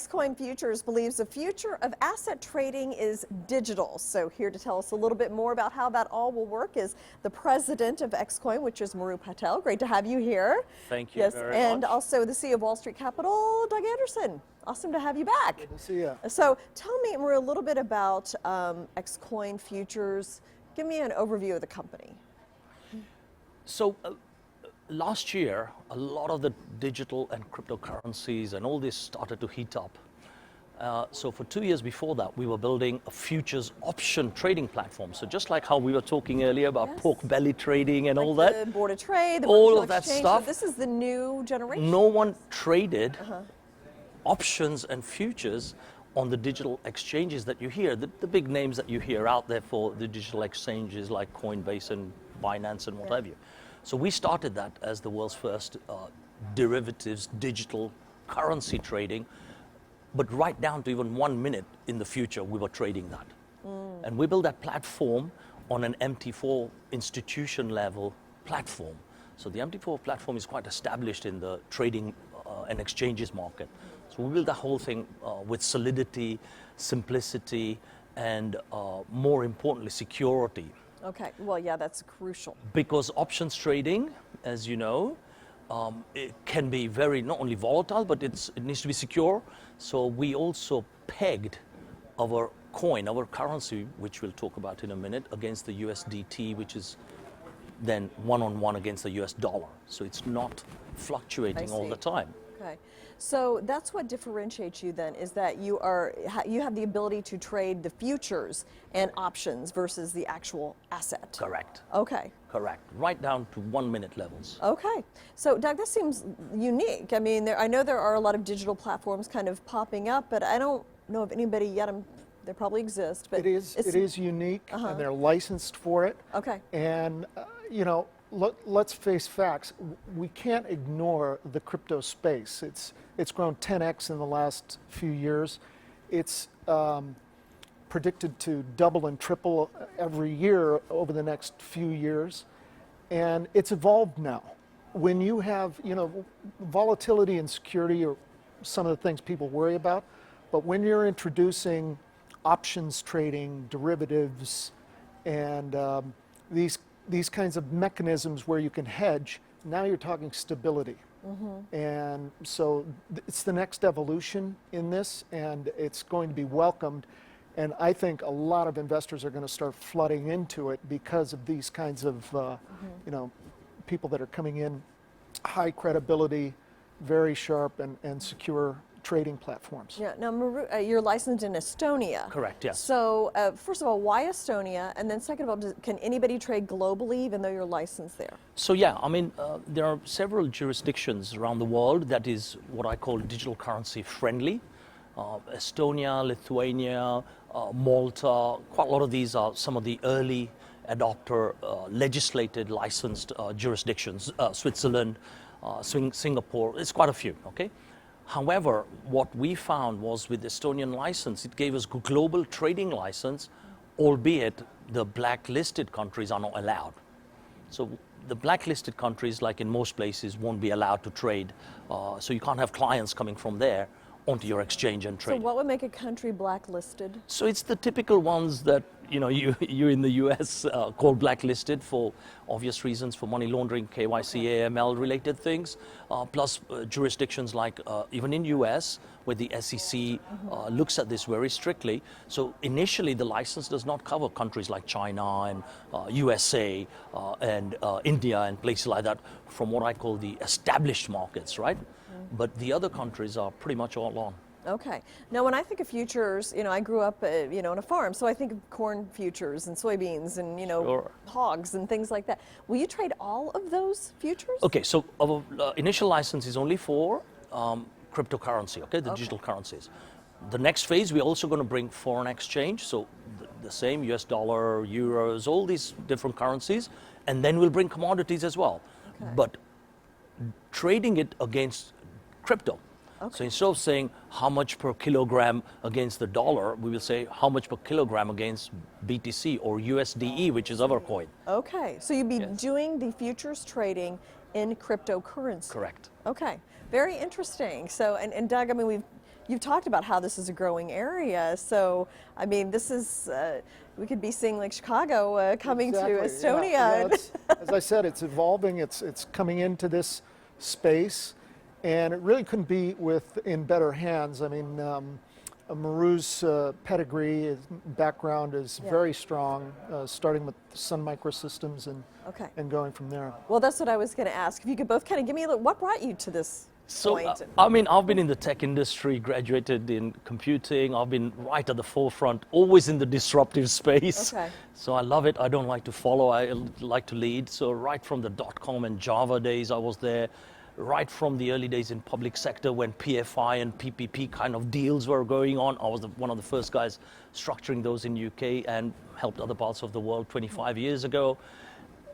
EXcoin Futures believes the future of asset trading is digital. So here to tell us a little bit more about how that all will work is the president of EXcoin, which is Patel. Great to have you here. Thank you very much. And also the CEO of Wall Street Capital, Doug Anderson. Awesome to have you back. Good to see you. So tell me, Maru, a little bit about EXcoin Futures. Give me an overview of the company. So last year, a lot of the digital and cryptocurrencies and all this started to heat up. So for 2 years before that, we were building a futures option trading platform. So just like how we were talking earlier about pork belly trading and all that. The board of trade, the all of that exchange. stuff. So this is the new generation. No one traded options and futures on the digital exchanges that you hear, the big names that you hear out there for the digital exchanges like Coinbase and Binance and what have you. So we started that as the world's first derivatives digital currency trading, but right down to even 1 minute in the future, we were trading that. And we built that platform on an MT4 institution level platform. So the MT4 platform is quite established in the trading and exchanges market. So we built the whole thing with solidity, simplicity, and more importantly, security. Okay, well, yeah, that's crucial. Because options trading, as you know, it can be very not only volatile, but it needs to be secure. So we also pegged our coin, our currency, which we'll talk about in a minute, against the USDT, which is then one-on-one against the US dollar. So it's not fluctuating all the time. Okay, so that's what differentiates you then, is that you have the ability to trade the futures and options versus the actual asset. Correct. Okay. Correct. Right down to 1 minute levels. Okay. So Doug, this seems unique. I mean, I know there are a lot of digital platforms kind of popping up, but I don't know of anybody yet. They probably exist, but it is unique, and they're licensed for it. Okay. And you know, let's face facts. We can't ignore the crypto space. It's grown 10x in the last few years. It's predicted to double and triple every year over the next few years, and it's evolved now. When you have, you know, volatility and security are some of the things people worry about, but when you're introducing options trading, derivatives, and these kinds of mechanisms where you can hedge, now you're talking stability. And so it's the next evolution in this, and it's going to be welcomed. And I think a lot of investors are going to start flooding into it because of these kinds of, you know, people that are coming in, high credibility, very sharp and secure trading platforms. Yeah. Now, Maru, you're licensed in Estonia. Correct, yes. So, first of all, why Estonia? And then second of all, can anybody trade globally even though you're licensed there? So yeah, I mean, there are several jurisdictions around the world that is what I call digital currency friendly. Estonia, Lithuania, Malta, quite a lot of these are some of the early adopter legislated licensed jurisdictions, Switzerland, Singapore, it's quite a few, okay? However, what we found was with the Estonian license, it gave us a global trading license, albeit the blacklisted countries are not allowed. So the blacklisted countries, like in most places, won't be allowed to trade. So you can't have clients coming from there onto your exchange and trade. So what would make a country blacklisted? So it's the typical ones that, you know, you in the US call blacklisted for obvious reasons, for money laundering, KYC, AML related things, plus jurisdictions like even in US where the SEC looks at this very strictly. So initially the license does not cover countries like China and USA and India and places like that from what I call the established markets, right? But the other countries are pretty much all on. Okay. Now, when I think of futures, you know, I grew up, you know, on a farm, so I think of corn futures and soybeans and, you know, hogs and things like that. Will you trade all of those futures? Okay, so our initial license is only for cryptocurrency, okay, the digital currencies. The next phase, we're also going to bring foreign exchange, so the same US dollar, euros, all these different currencies, and then we'll bring commodities as well. Okay. But trading it against crypto. Okay. So instead of saying how much per kilogram against the dollar, we will say how much per kilogram against BTC or USDE, which is our coin. Okay, so you'd be doing the futures trading in cryptocurrency. Correct. Okay, very interesting. So, and Doug, I mean, you've talked about how this is a growing area. So, I mean, this is, we could be seeing like Chicago coming to Estonia. Yeah, as I said, it's evolving, it's coming into this space, and it really couldn't be in better hands. I mean, Maru's pedigree, his background is very strong, starting with Sun Microsystems and going from there. Well, that's what I was going to ask. If you could both kind of give me a little, what brought you to this point? I mean, I've been in the tech industry, graduated in computing. I've been right at the forefront, always in the disruptive space. Okay. So I love it. I don't like to follow. I like to lead. So right from the .com and Java days, I was there. Right from the early days in public sector when PFI and PPP kind of deals were going on. I was one of the first guys structuring those in UK and helped other parts of the world 25 years ago.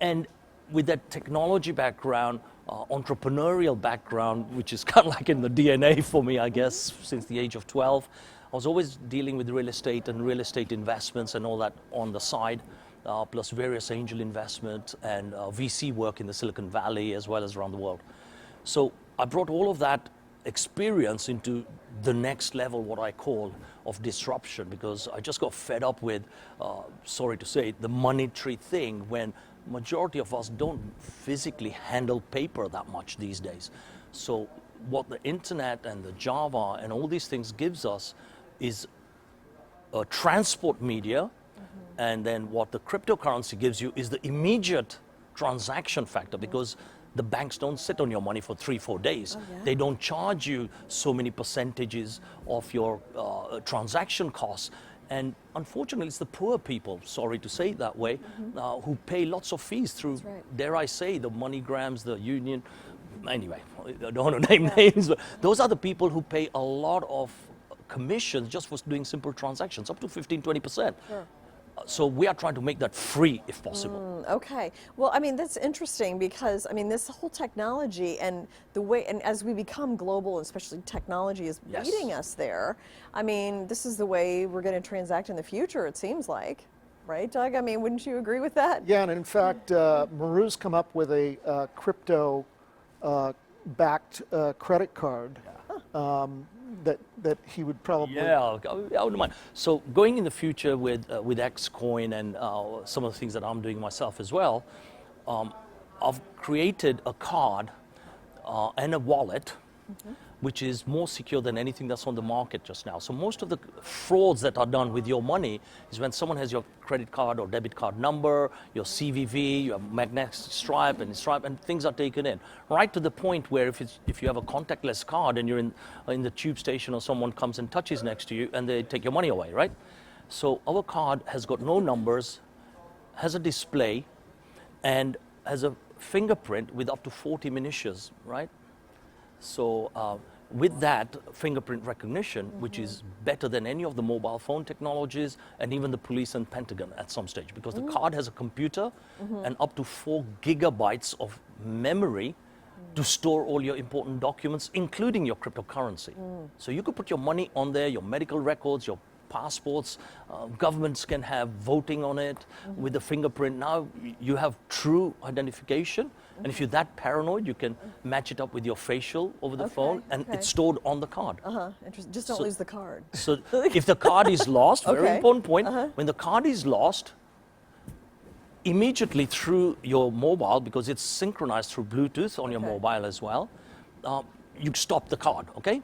And with that technology background, entrepreneurial background, which is kind of like in the DNA for me, I guess, since the age of 12, I was always dealing with real estate and real estate investments and all that on the side. Plus various angel investment and VC work in the Silicon Valley as well as around the world. So I brought all of that experience into the next level, what I call, of disruption, because I just got fed up with, sorry to say, the monetary thing when majority of us don't physically handle paper that much these days. So what the internet and the Java and all these things gives us is a transport media, and then what the cryptocurrency gives you is the immediate transaction factor, because the banks don't sit on your money for 3-4 days. They don't charge you so many percentages of your transaction costs. And unfortunately, it's the poor people, sorry to say it that way, who pay lots of fees through, dare I say, the MoneyGrams, the Union. Anyway, I don't want to name names, but those are the people who pay a lot of commissions just for doing simple transactions, up to 15-20%. So we are trying to make that free if possible. Okay. Well, I mean, that's interesting because, I mean, this whole technology and the way, and as we become global, especially technology is leading us there, I mean, this is the way we're going to transact in the future, it seems like. Right, Doug? I mean, wouldn't you agree with that? Yeah, and in fact, Maru's come up with a crypto-backed credit card. That he would probably... Yeah, I wouldn't mind. So going in the future with EXcoin and some of the things that I'm doing myself as well, I've created a card and a wallet which is more secure than anything that's on the market just now. So most of the frauds that are done with your money is when someone has your credit card or debit card number, your CVV, your magnetic stripe, and things are taken in. Right to the point where if you have a contactless card and you're in the tube station or someone comes and touches next to you and they take your money away, right? So our card has got no numbers, has a display, and has a fingerprint with up to 40 minutiaes, right? So with that fingerprint recognition, which is better than any of the mobile phone technologies and even the police and Pentagon at some stage, because the card has a computer and up to 4 gigabytes of memory to store all your important documents, including your cryptocurrency. So you could put your money on there, your medical records, your passports, governments can have voting on it with the fingerprint. Now you have true identification, and if you're that paranoid, you can match it up with your facial over the phone, and it's stored on the card. Interesting. Just don't lose the card. So if the card is lost, very important point, when the card is lost, immediately through your mobile, because it's synchronized through Bluetooth on your mobile as well, you stop the card, okay?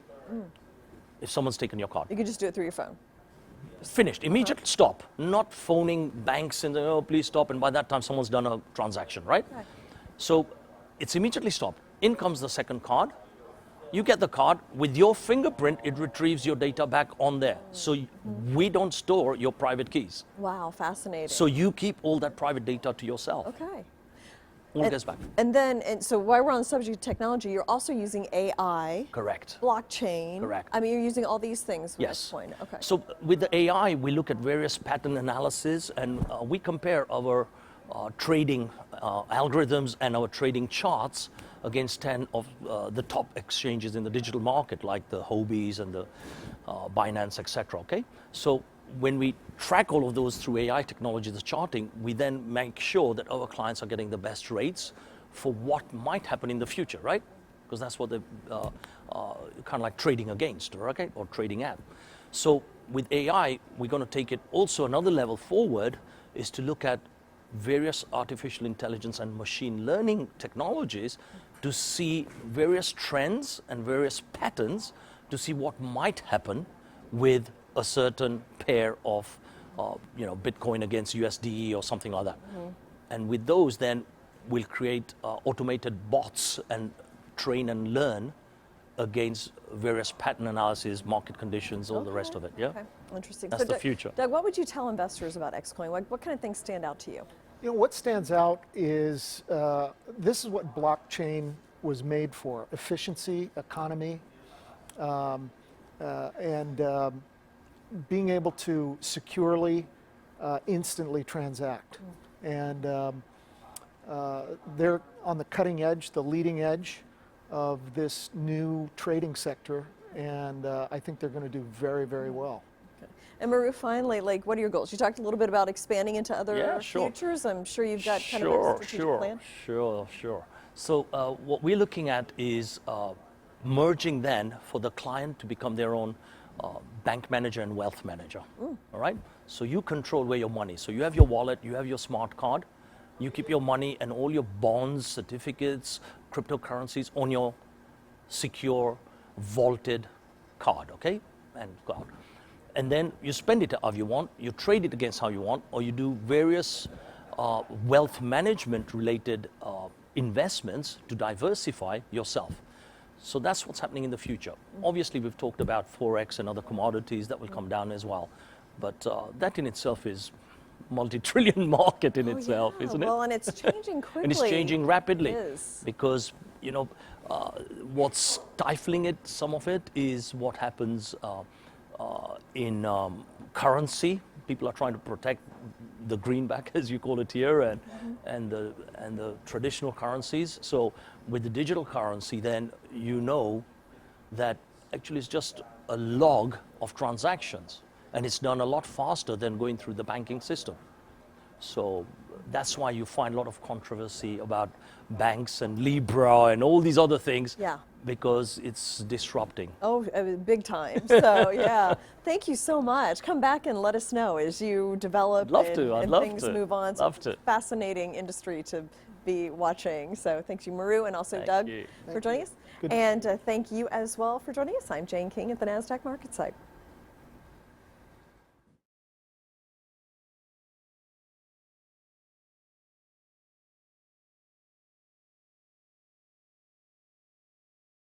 If someone's taken your card. You can just do it through your phone. Finished. Immediate stop. Not phoning banks and oh, please stop. And by that time, someone's done a transaction, right? So it's immediately stopped. In comes the second card. You get the card. With your fingerprint, it retrieves your data back on there. So we don't store your private keys. Wow, fascinating. So you keep all that private data to yourself. Okay. All goes back. And so while we're on the subject of technology, you're also using AI. Correct. Blockchain. Correct. I mean, you're using all these things with Yes. EXcoin. Okay. So with the AI, we look at various pattern analysis, and we compare our trading algorithms and our trading charts against 10 of the top exchanges in the digital market, like the Hobbies and the Binance, etc. Okay. So when we track all of those through AI technology, the charting, we then make sure that our clients are getting the best rates for what might happen in the future, right? Because that's what the kind of like trading against, okay, or trading at. So with AI, we're going to take it also another level forward, is to look at various artificial intelligence and machine learning technologies to see various trends and various patterns to see what might happen with a certain pair of Bitcoin against USD or something like that. And with those, then we'll create automated bots and train and learn against various pattern analysis, market conditions, all the rest of it. Yeah, Okay. Interesting. That's So the future. Doug, what would you tell investors about EXcoin? What kind of things stand out to you? You know, what stands out is this is what blockchain was made for: efficiency, economy, and being able to securely, instantly transact. And they're on the cutting edge, the leading edge of this new trading sector, and I think they're going to do very, very well. And Maru, finally, like, what are your goals? You talked a little bit about expanding into other Yeah, sure. futures. I'm sure you've got kind of a strategic plan. Sure. So what we're looking at is merging then for the client to become their own bank manager and wealth manager. All right? So you control where your money. So you have your wallet, you have your smart card, you keep your money and all your bonds, certificates, cryptocurrencies on your secure, vaulted card, okay? And cloud. And then you spend it how you want, you trade it against how you want, or you do various wealth management related investments to diversify yourself. So that's what's happening in the future. Obviously, we've talked about Forex and other commodities that will come down as well. But that in itself is multi-trillion market in itself, isn't it? Well, and it's changing quickly. And it's changing rapidly. It is. Because, what's stifling it, some of it, is what happens in currency. People are trying to protect the greenback, as you call it here, and the traditional currencies. So with the digital currency, then you know that actually it's just a log of transactions, and it's done a lot faster than going through the banking system. So that's why you find a lot of controversy about banks and Libra and all these other things. Yeah. Because it's disrupting. Oh, big time. So, yeah. Thank you so much. Come back and let us know as you develop and things move on. Love It's a to. fascinating industry to be watching. So thank you, Maru, and also Thank Doug you. for joining us. Good. And thank you as well for joining us. I'm Jane King at the NASDAQ Market Site.